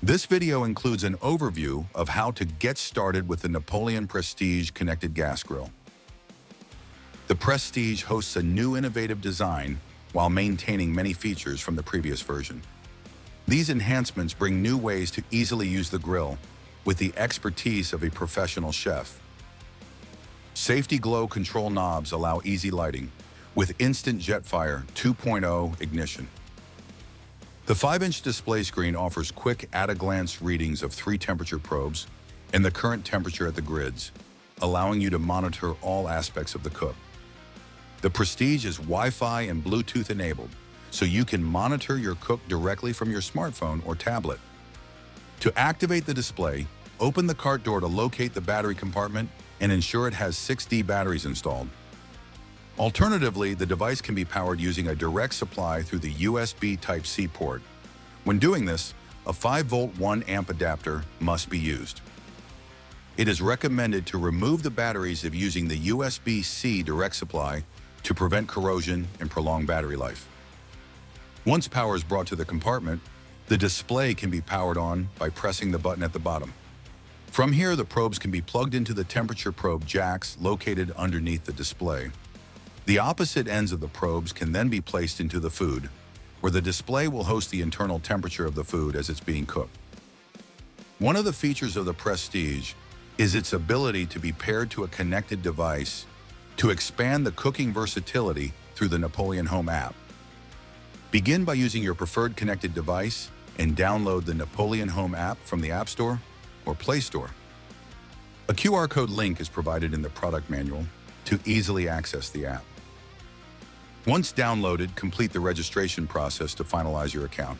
This video includes an overview of how to get started with the Napoleon Prestige Connected Gas Grill. The Prestige hosts a new innovative design while maintaining many features from the previous version. These enhancements bring new ways to easily use the grill with the expertise of a professional chef. Safety glow control knobs allow easy lighting with instant Jetfire 2.0 ignition. The 5-inch display screen offers quick at-a-glance readings of 3 temperature probes and the current temperature at the grids, allowing you to monitor all aspects of the cook. The Prestige is Wi-Fi and Bluetooth enabled, so you can monitor your cook directly from your smartphone or tablet. To activate the display, open the cart door to locate the battery compartment and ensure it has 6D batteries installed. Alternatively, the device can be powered using a direct supply through the USB Type-C port. When doing this, a 5-volt 1-amp adapter must be used. It is recommended to remove the batteries if using the USB-C direct supply to prevent corrosion and prolong battery life. Once power is brought to the compartment, the display can be powered on by pressing the button at the bottom. From here, the probes can be plugged into the temperature probe jacks located underneath the display. The opposite ends of the probes can then be placed into the food, where the display will host the internal temperature of the food as it's being cooked. One of the features of the Prestige is its ability to be paired to a connected device to expand the cooking versatility through the Napoleon Home app. Begin by using your preferred connected device and download the Napoleon Home app from the App Store or Play Store. A QR code link is provided in the product manual to easily access the app. Once downloaded, complete the registration process to finalize your account.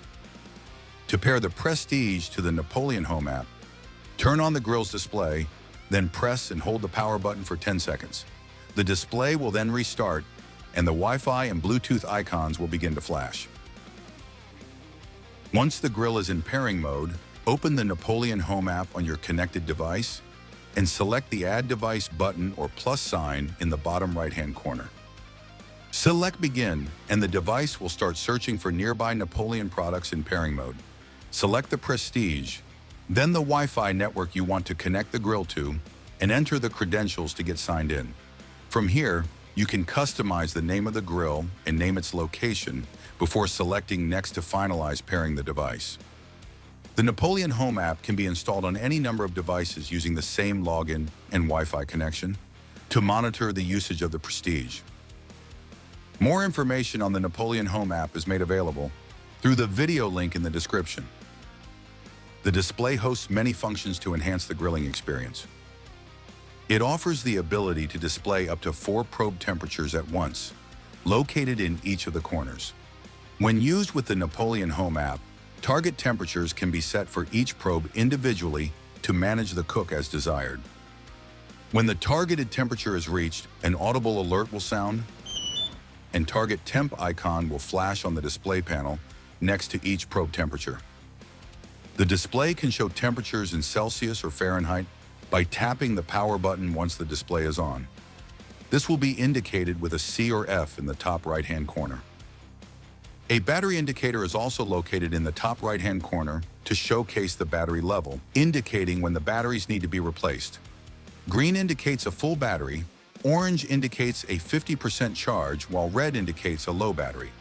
To pair the Prestige to the Napoleon Home app, turn on the grill's display, then press and hold the power button for 10 seconds. The display will then restart, and the Wi-Fi and Bluetooth icons will begin to flash. Once the grill is in pairing mode, open the Napoleon Home app on your connected device and select the Add Device button or plus sign in the bottom right-hand corner. Select Begin, and the device will start searching for nearby Napoleon products in pairing mode. Select the Prestige, then the Wi-Fi network you want to connect the grill to, and enter the credentials to get signed in. From here, you can customize the name of the grill and name its location before selecting Next to finalize pairing the device. The Napoleon Home app can be installed on any number of devices using the same login and Wi-Fi connection to monitor the usage of the Prestige. More information on the Napoleon Home app is made available through the video link in the description. The display hosts many functions to enhance the grilling experience. It offers the ability to display up to 4 probe temperatures at once, located in each of the corners. When used with the Napoleon Home app, target temperatures can be set for each probe individually to manage the cook as desired. When the targeted temperature is reached, an audible alert will sound, and target temp icon will flash on the display panel next to each probe temperature. The display can show temperatures in Celsius or Fahrenheit by tapping the power button once the display is on. This will be indicated with a C or F in the top right-hand corner. A battery indicator is also located in the top right-hand corner to showcase the battery level, indicating when the batteries need to be replaced. Green indicates a full battery, orange indicates a 50% charge, while red indicates a low battery.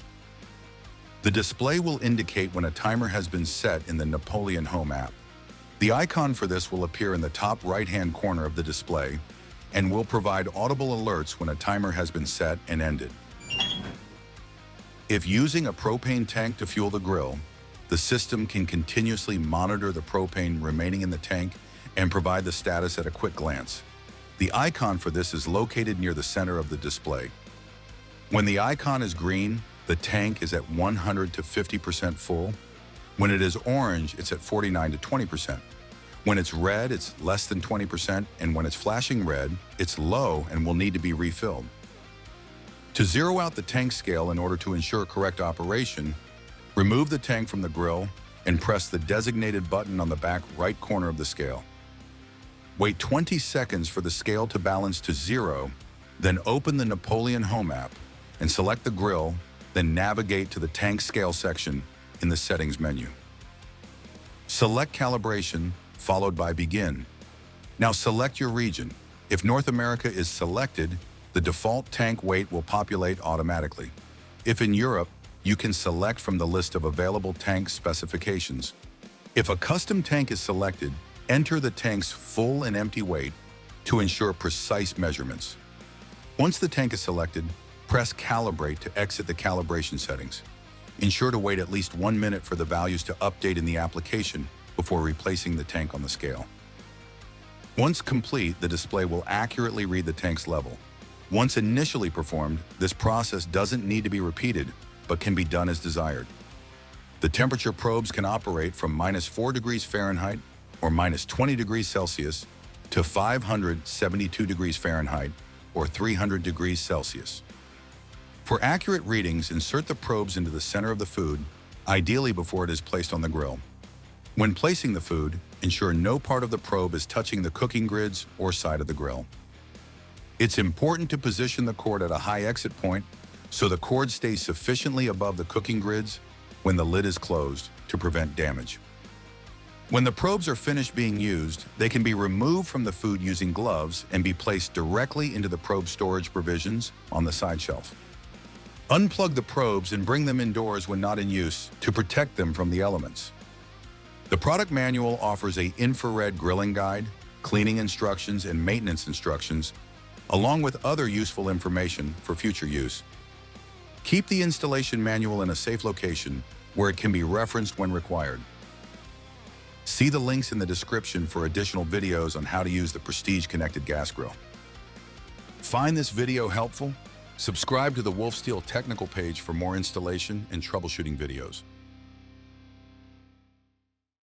The display will indicate when a timer has been set in the Napoleon Home app. The icon for this will appear in the top right-hand corner of the display and will provide audible alerts when a timer has been set and ended. If using a propane tank to fuel the grill, the system can continuously monitor the propane remaining in the tank and provide the status at a quick glance. The icon for this is located near the center of the display. When the icon is green, the tank is at 100 to 50% full. When it is orange, it's at 49 to 20%. When it's red, it's less than 20%, and when it's flashing red, it's low and will need to be refilled. To zero out the tank scale in order to ensure correct operation, remove the tank from the grill and press the designated button on the back right corner of the scale. Wait 20 seconds for the scale to balance to 0, then open the Napoleon Home app and select the grill, then navigate to the tank scale section in the settings menu. Select calibration, followed by begin. Now select your region. If North America is selected, the default tank weight will populate automatically. If in Europe, you can select from the list of available tank specifications. If a custom tank is selected, enter the tank's full and empty weight to ensure precise measurements. Once the tank is selected, press Calibrate to exit the calibration settings. Ensure to wait at least 1 minute for the values to update in the application before replacing the tank on the scale. Once complete, the display will accurately read the tank's level. Once initially performed, this process doesn't need to be repeated, but can be done as desired. The temperature probes can operate from -4 degrees Fahrenheit or -20 degrees Celsius to 572 degrees Fahrenheit or 300 degrees Celsius. For accurate readings, insert the probes into the center of the food, ideally before it is placed on the grill. When placing the food, ensure no part of the probe is touching the cooking grids or side of the grill. It's important to position the cord at a high exit point so the cord stays sufficiently above the cooking grids when the lid is closed to prevent damage. When the probes are finished being used, they can be removed from the food using gloves and be placed directly into the probe storage provisions on the side shelf. Unplug the probes and bring them indoors when not in use to protect them from the elements. The product manual offers an infrared grilling guide, cleaning instructions, and maintenance instructions, along with other useful information for future use. Keep the installation manual in a safe location where it can be referenced when required. See the links in the description for additional videos on how to use the Prestige Connected Gas Grill. Find this video helpful? Subscribe to the Wolf Steel technical page for more installation and troubleshooting videos.